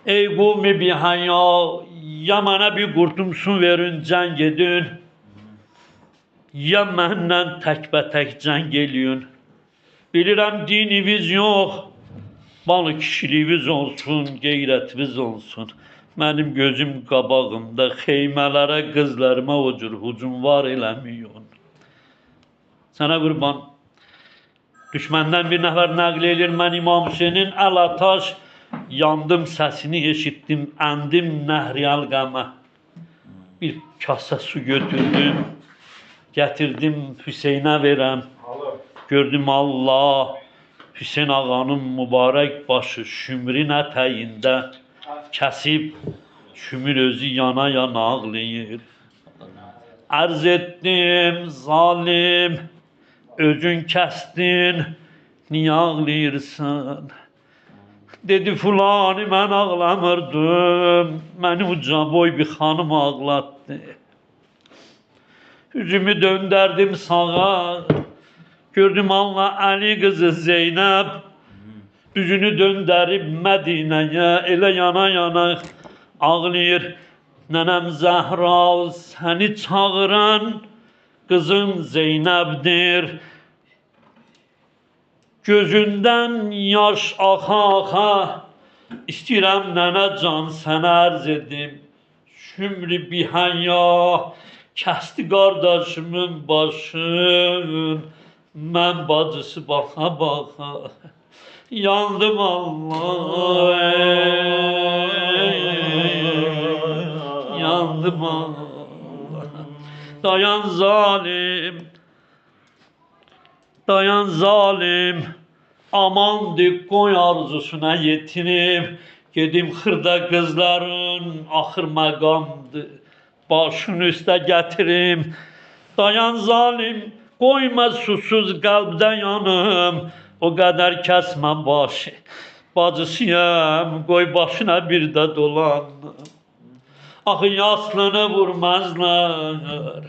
Ey qavmi bihaya, ya mənə bir qurtum su verin, cəng edin, ya mənlə təkbətək cəng eləyin. Bilirəm dininiz yox, balı kişiliğiniz olsun, qeyrətiniz olsun. Mənim gözüm qabağımda xeymələrə, qızlarıma o cür hücum var eləməyin. Sənə qurban. Düşməndən bir nəfər nəql edir, mən İmam Hüseynin Əlataş yandım, səsini eşitdim, əndim nəhri əlqəmə. Bir kasa su götürdüm, gətirdim Hüseynə verəm. Gördüm Allah, Hüseyn ağanın mübarək başı şümrün ətəyində kəsib, şümür özü yana yana ağlayır. Ərz etdim, zalim, özün kəsdin, niyə ağlayırsan? Dedi fulani, mən ağlamırdım, məni uca boy bir xanım ağlatdı. Üzümü döndərdim sağa, gördüm Allah Əli qızı Zeynəb, üzünü döndərib Mədinəyə, elə yana yana ağlayır. Nənəm Zəhra səni çağıran qızın Zeynəbdir. Gözündən yaş axa-axa, istəyirəm nənə can sənə ərz edim. Şümri bihəya, kəsdi qardaşımın başın, mən bacısı baxa-baxa, yandım Allah, yandım Allah. Dayan zalim, dayan zalim, amandır qoy arzusuna yetinim, gedim xırda qızların axır məqamdır, başını üstə gətirim. Dayan zalim, qoyma susuz qəlbdə yanım, o qədər kəsmə başı, bacısıyam, qoy başına bir də dolanım. Axı yaslını vurmazlar,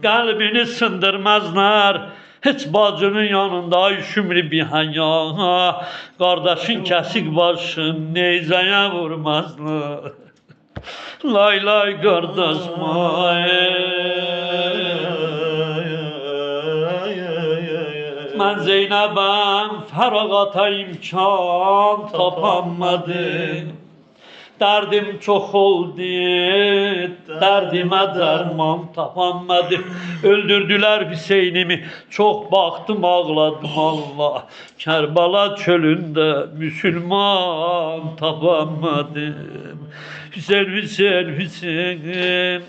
qəlbini sındırmazlar, heç bacının yanında ay şümri bihəya, qardaşın kəsik başın neyzəyə vurmazlar. Lay lay qardaş may, mən Zeynəbəm fərağata imkan tapamadım. Dərdim çox oldu, dərdimə dərman tapamadım. Öldürdülər Hüseynimi, çox baxdım ağladım Allah. Kərbala çölündə müsülman tapamadım. Hüseyn, Hüseyn, Hüseyn,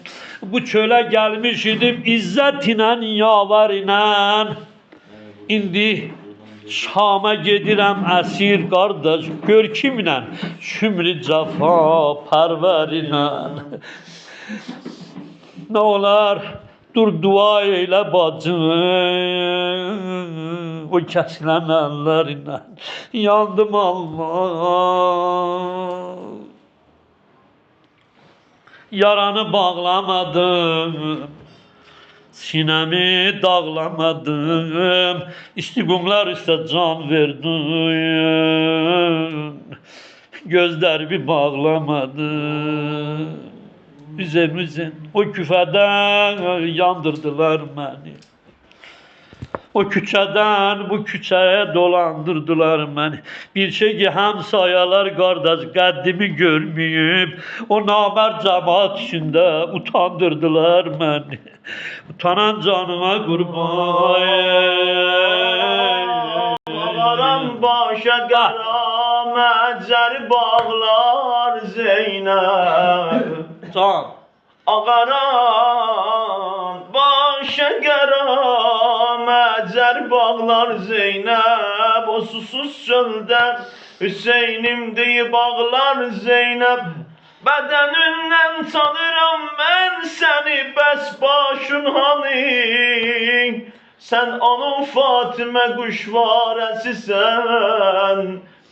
bu çölə gəlmiş idim izzət ilə, yavar ilə. İndi Şam'a gedirəm əsir qardaş, gör kimlə, şümri cəfa pərvərinə. Nə olar, dur dua eylə bacım, o kəsilən əllərinə, yandım Allah. Yaranı bağlamadım, sinemi dağlamadım, istiqumlar üstə can verdim, gözlərimi bağlamadım. Üzen, üzen, o küfədən yandırdılar məni. O küçədən bu küçəyə dolandırdılar məni. Bir şey ki, həmsayalar qardaş qəddimi görməyib, o namərd cəmaat içində utandırdılar məni. Utanan canıma qurban. Ağaram başa qara, məcəri bağlar Zeynəb. Can. Ağaram başa qara, məcər bağlar Zeynəb. O susuz çöldən Hüseynim deyib ağlar Zeynəb. Bədənindən çalıram mən səni, bəs başın hani? Sən onun Fatimə quşvarəsisən,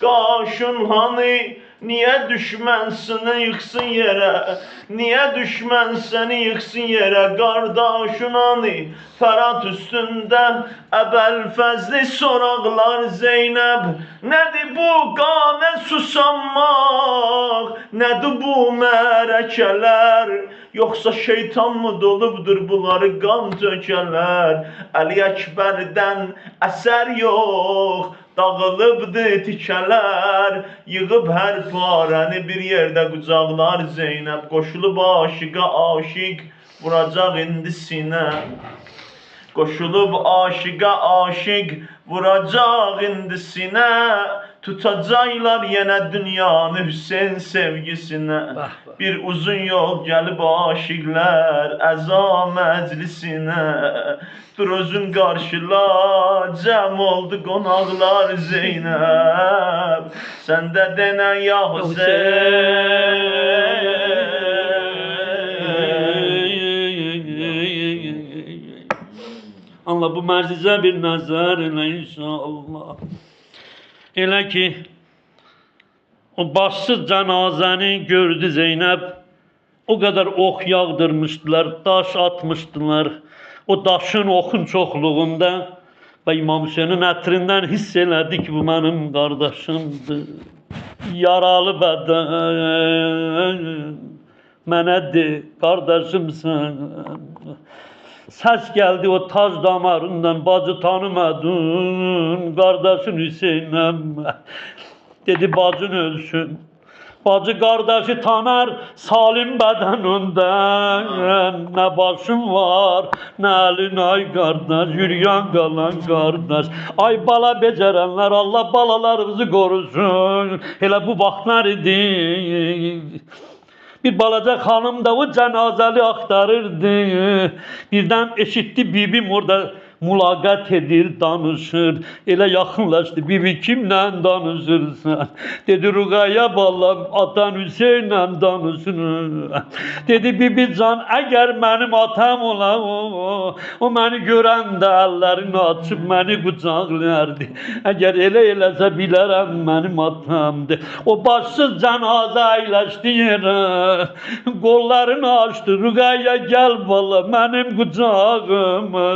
qaşın hani? Niyə düşmən səni yıxsın yerə? Niyə düşmən səni yıxsın yerə? Qardaşın hani? Fərat üstündə Əbəlfəzli soraqlar Zeynəb. Nədir bu qanə susanmaq? Nədir bu mərəkələr? Yoxsa şeytan mı dolubdur bunları qan tökələr? Əli Əkbərdən əsər yox, dağılıbdı tikələr. Yığıb hər parəni bir yerdə qucaqlar Zeynəb. Qoşulub aşiqa aşiq vuracaq indi sinə. Qoşulub aşiqa aşiq vuracaq indi sinə. Tutacaqlar yenə dünyanı Hüseyn sevgisinə. Bir uzun yol gəlib aşiqlər əza məclisinə. Dur özün qarşıla, cəm oldu qonaqlar Zeynəb. Sən də denə ya Hüseyn. Allah bu məclisə bir nəzər elə inşallah. Elə ki, o başsız cənazəni gördü Zeynəb. O qədər ox yağdırmışdılar, daş atmışdılar. O daşın oxun çoxluğunda və İmam Hüseynin ətrindən hiss elədi ki, bu mənim qardaşımdır. Yaralı bədən, mənə de, qardaşımsan. Səs gəldi o tac damarından, bacı tanımadın, qardaşın Hüseynəm. Dedi, bacın ölsün. Bacı qardaşı tanar salim bədənindən. Nə başım var, nə əlin ay qardaş, yürüyən qalan qardaş. Ay bala becərənlər, Allah balalarımızı qorusun. Elə bu vaxtlar idi. Bir balaca xanım da o cənazəli axtarırdı. Birdən eşitdi bibim orada mülaqət edir, danışır. Elə yaxınlaşdı. Bibi kimlə danışırsan? Dedi Ruqayya balam, atan Hüseynlə danışır. Dedi bibi can, əgər mənim atam ola o məni görəndə əllərini açıb məni qucaqlayardı. Əgər elə eləsə bilərəm mənim atamdır. O başsız cənazə əyləşdi yerə. Qollarını açdı. Ruqayya gəl bala, mənim qucağıma.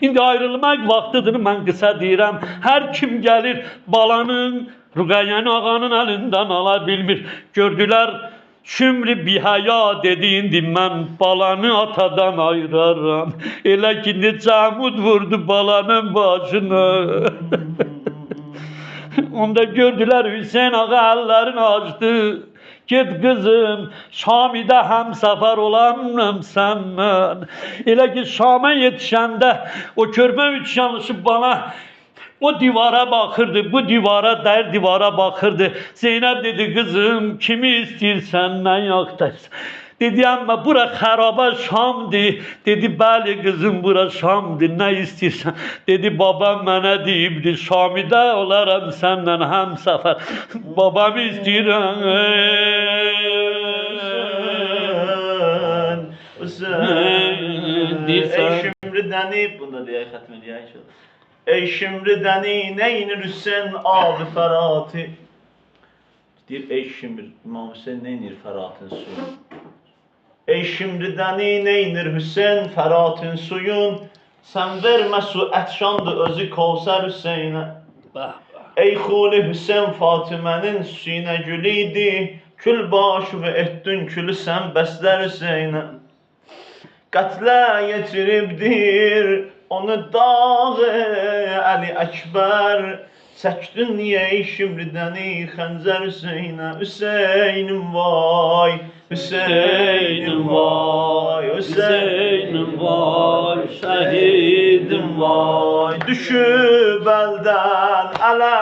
İndi ayrılmaq vaxtıdır, mən qısa deyirəm. Hər kim gəlir balanın, Ruqayyəni ağanın əlindən ala bilmir. Gördülər, şümri bihəya dedi, indi mən balanı atadan ayıraram. Elə ki, Cəmud vurdu balanın başına. Onda gördülər, Hüseyin ağa əllərini açdı. Get qızım, Şamidə həmsəfər olamam səndən. Elə ki, Şama yetişəndə o körpə üç yanlışıb bana o divara baxırdı, bu divara, dər divara baxırdı. Zeynəb dedi, qızım, kimi istəyirsən, nə yaxdaysın? Dedi, amma bura xəraba Şamdır. Dedi, bəli qızım, bura Şamdır, nə istəyirsən? Dedi, babam mənə deyibdi, Şamidə olaram səndən həmsəfər. Babamı istəyirəm. Ey şimridəni, bunda deyək, xətm edəyək. Ey şimridəni, neynir Hüseyin abi Fərati? Deyir, ey şimr, İmam Hüseyin neynir Fəratın suyun? Ey şimridəni, neynir Hüseyin Fəratın suyun? Sən vermə su ətşandır özü Kavsər Hüseynə. Ey xuli Hüseyin Fatimənin sinə gülüydü. Kül başı və etdün külü sən bəslər Hüseynə. Qətlə yetiribdir onu dağı Əli Əkbər. Çəkdin niyə ey şimridəni xəncər Hüseynə? Hüseynim vay, Hüseynim vay, Hüseynim vay, şəhidim vay. Düşüb əldən ələ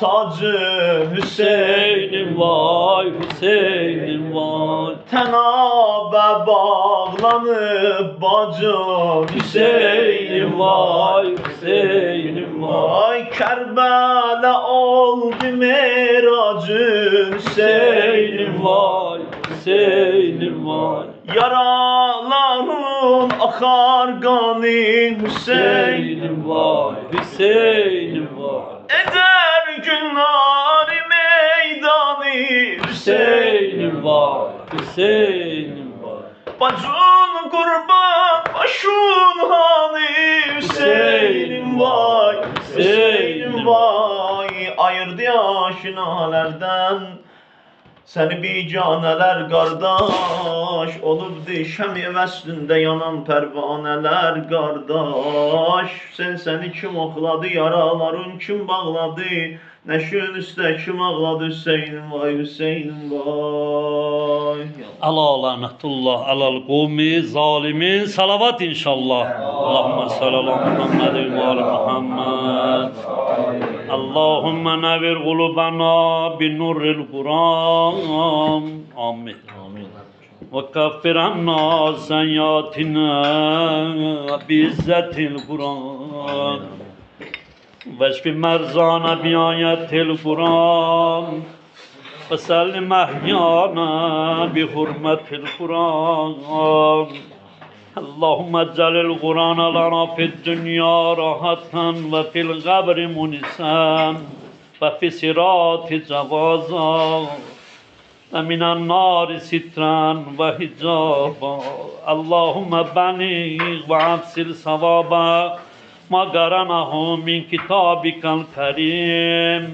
tacım Hüseynim vay, Hüseynim vay. Tənabə bağlanıb bacım Hüseynim vay, Hüseynim vay. Kərbələ oldu meracın Hüseynim vay, Hüseynim vay. Yaraların axar qanı Hüseynim vay, Hüseynim vay. Edər günləri meydanı Hüseynim vay, Hüseynim vay. Bacın qurban başın hani Hüseynim vay, Hüseynim vay. Ayırdı aşinalərdən Səni biganələr qardaş, olubdu şəmi vəslində yanan pərvanələr qardaş. Səni kim oxladı, yaraların kim bağladı, nəşün üstə kim ağladı, Hüseynim vay, Hüseynim vay. Ala lanetullah alal kavmi zalimin. Salavat inşallah. Allahümme salli ala Muhammed ve ala Muhammed. Allahümme nevir kulubana bin nuril Kur'an. Amin. Ve kaffir anna seyyatina biizzetil Kur'an. Veşfi merzana biayetil Kur'an. وسلم أحيانا بحرمة القرآن اللهم اجعل القرآن لنا في الدنيا راحة وفي القبر منسا وفي الصراط جوازا ومن النار سترا وحجابا اللهم بلغ وأبصر صوابا ما قرنه من كتابك الكريم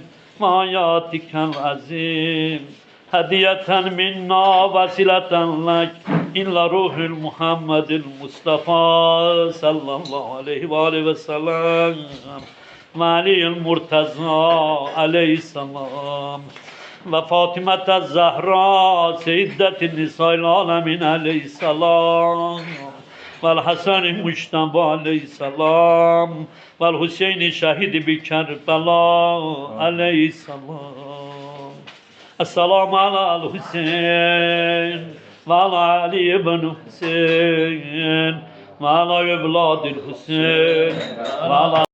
وآياتك العظيم هدية منا وسيلة لك إلى روح محمد المصطفى صلى الله عليه وآله وسلم وعلي المرتضى عليه السلام وفاطمة الزهراء سيدة النساء العالمين عليه السلام والحسن المجتبى عليه السلام والحسين شهيد بكربلاء عليه السلام السلام على الحسين وعلى علي بن حسين وعلى أولاد الحسين وعلى